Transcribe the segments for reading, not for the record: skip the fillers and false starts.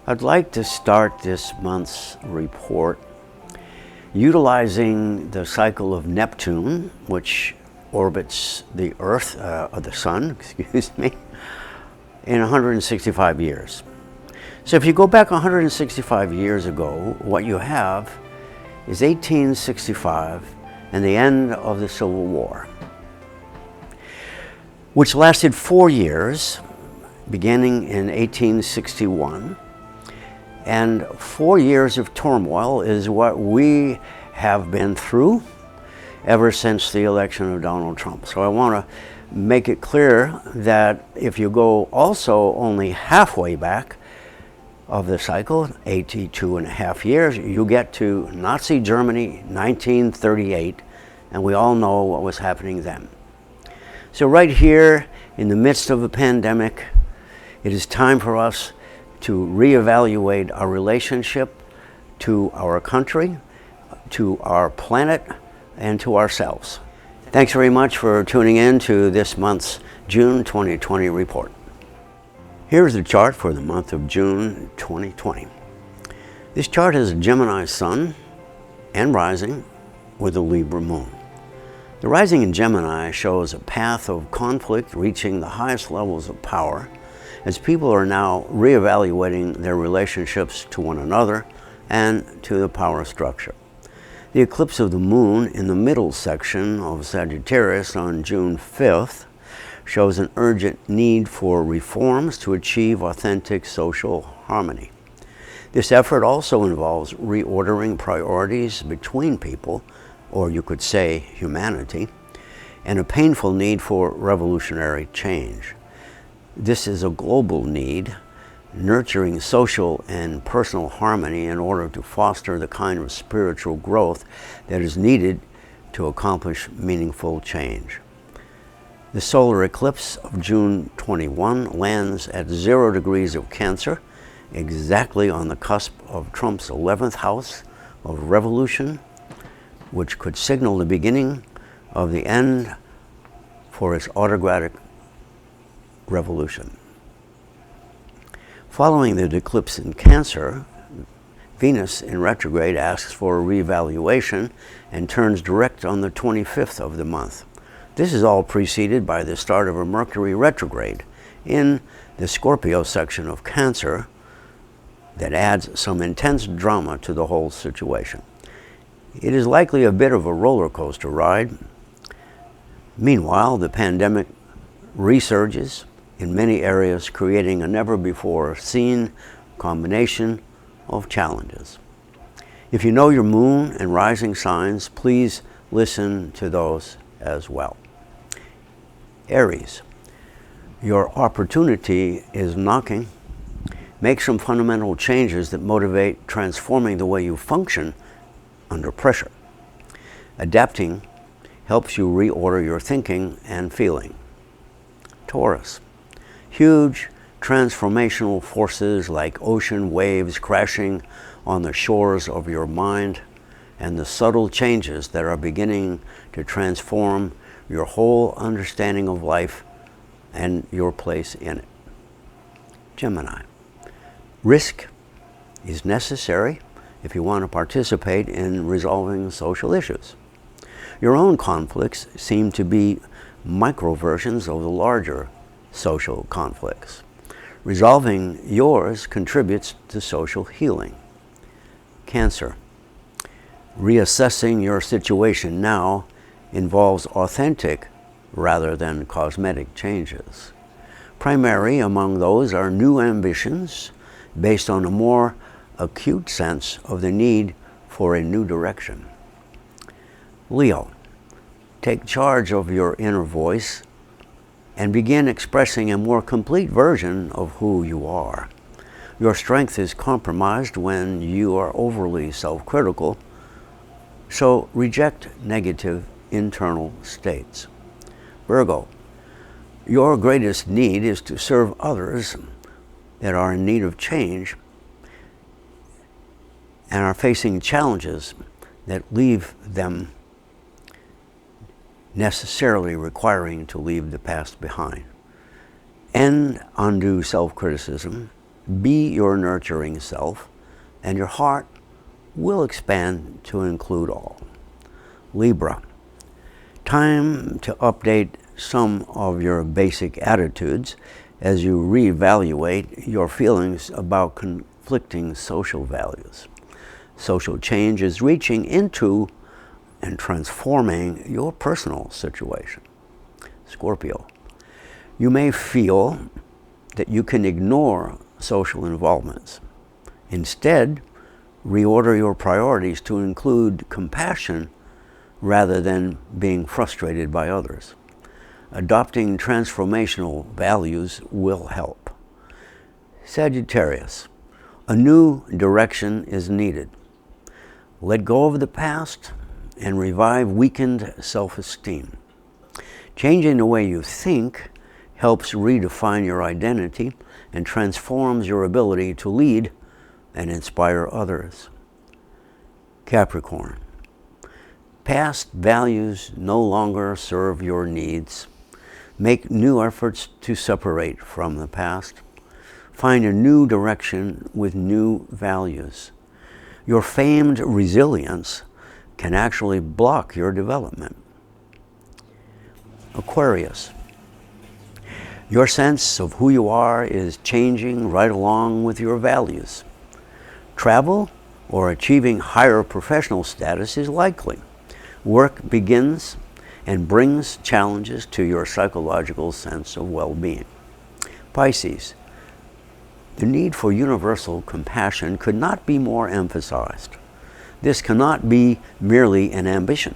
I'd like to start this month's report utilizing the cycle of Neptune, which orbits the Earth, or the Sun, excuse me, in 165 years. So if you go back 165 years ago, what you have is 1865 and the end of the Civil War, which lasted 4 years, beginning in 1861. And 4 years of turmoil is what we have been through ever since the election of Donald Trump. So I want to make it clear that if you go also only halfway back of the cycle, 82.5 years, you get to Nazi Germany, 1938, and we all know what was happening then. So right here, in the midst of a pandemic, it is time for us to reevaluate our relationship to our country, to our planet, and to ourselves. Thanks very much for tuning in to this month's June 2020 report. Here's the chart for the month of June 2020. This chart has a Gemini sun and rising with a Libra moon. The rising in Gemini shows a path of conflict reaching the highest levels of power as people are now reevaluating their relationships to one another and to the power structure. The eclipse of the moon in the middle section of Sagittarius on June 5th shows an urgent need for reforms to achieve authentic social harmony. This effort also involves reordering priorities between people, or you could say humanity, and a painful need for revolutionary change. This is a global need, nurturing social and personal harmony in order to foster the kind of spiritual growth that is needed to accomplish meaningful change. The solar eclipse of June 21 lands at 0 degrees of Cancer, exactly on the cusp of Trump's 11th house of revolution, which could signal the beginning of the end for its autocratic revolution. Following the eclipse in Cancer, Venus in retrograde asks for a reevaluation and turns direct on the 25th of the month. This is all preceded by the start of a Mercury retrograde in the Scorpio section of Cancer that adds some intense drama to the whole situation. It is likely a bit of a roller coaster ride. Meanwhile, the pandemic resurges in many areas, creating a never-before-seen combination of challenges. If you know your moon and rising signs, please listen to those as well. Aries, your opportunity is knocking. Make some fundamental changes that motivate transforming the way you function under pressure. Adapting helps you reorder your thinking and feeling. Taurus, huge transformational forces like ocean waves crashing on the shores of your mind and the subtle changes that are beginning to transform your whole understanding of life and your place in it. Gemini, risk is necessary if you want to participate in resolving social issues. Your own conflicts seem to be micro versions of the larger social conflicts. Resolving yours contributes to social healing. Cancer, reassessing your situation now involves authentic rather than cosmetic changes. Primary among those are new ambitions based on a more acute sense of the need for a new direction. Leo, take charge of your inner voice and begin expressing a more complete version of who you are. Your strength is compromised when you are overly self-critical, so reject negative internal states. Virgo, your greatest need is to serve others that are in need of change and are facing challenges that leave them necessarily requiring to leave the past behind. End undue self-criticism be your nurturing self, and your heart will expand to include all. Libra, time to update some of your basic attitudes as you reevaluate your feelings about conflicting social values. Social change is reaching into and transforming your personal situation. Scorpio, you may feel that you can ignore social involvements. Instead, reorder your priorities to include compassion rather than being frustrated by others. Adopting transformational values will help. Sagittarius, a new direction is needed. Let go of the past and revive weakened self-esteem. Changing the way you think helps redefine your identity and transforms your ability to lead and inspire others. Capricorn, past values no longer serve your needs. Make new efforts to separate from the past. Find a new direction with new values. Your famed resilience can actually block your development. Aquarius, your sense of who you are is changing right along with your values. Travel or achieving higher professional status is likely. Work begins and brings challenges to your psychological sense of well-being. Pisces, the need for universal compassion could not be more emphasized. This cannot be merely an ambition.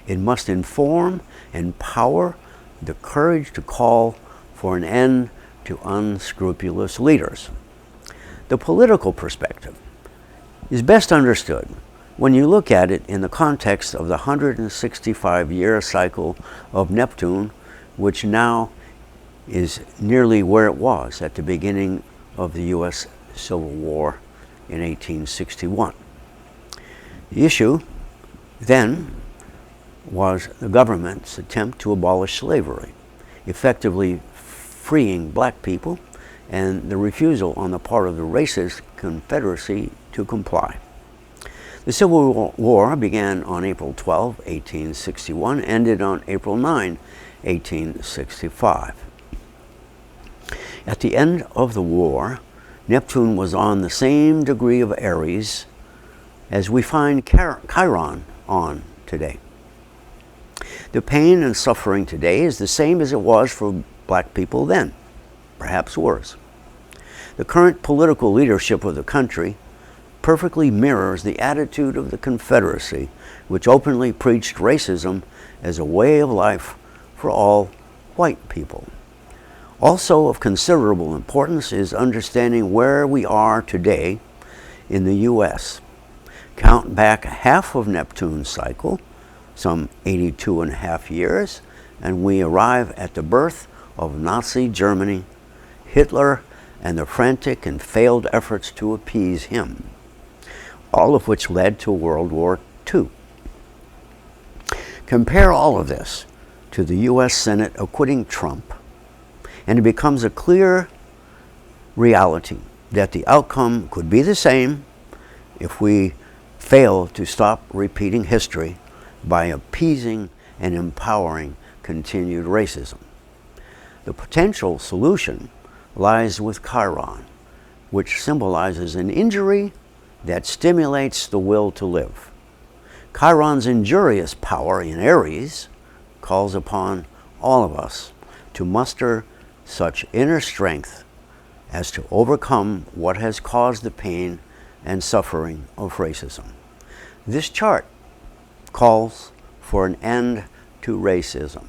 It must inform and power the courage to call for an end to unscrupulous leaders. The political perspective is best understood when you look at it in the context of the 165-year cycle of Neptune, which now is nearly where it was at the beginning of the U.S. Civil War in 1861. The issue then was the government's attempt to abolish slavery, effectively freeing black people, and the refusal on the part of the racist Confederacy to comply. The Civil War began on April 12, 1861, ended on April 9, 1865. At the end of the war, Neptune was on the same degree of Aries as we find Chiron on today. The pain and suffering today is the same as it was for black people then, perhaps worse. The current political leadership of the country perfectly mirrors the attitude of the Confederacy, which openly preached racism as a way of life for all white people. Also of considerable importance is understanding where we are today in the U.S. Count back half of Neptune's cycle, some 82 and a half years, and we arrive at the birth of Nazi Germany, Hitler, and the frantic and failed efforts to appease him, all of which led to World War II. Compare all of this to the U.S. Senate acquitting Trump, and it becomes a clear reality that the outcome could be the same if we fail to stop repeating history by appeasing and empowering continued racism. The potential solution lies with Chiron, which symbolizes an injury that stimulates the will to live. Chiron's injurious power in Aries calls upon all of us to muster such inner strength as to overcome what has caused the pain and suffering of racism. This chart calls for an end to racism.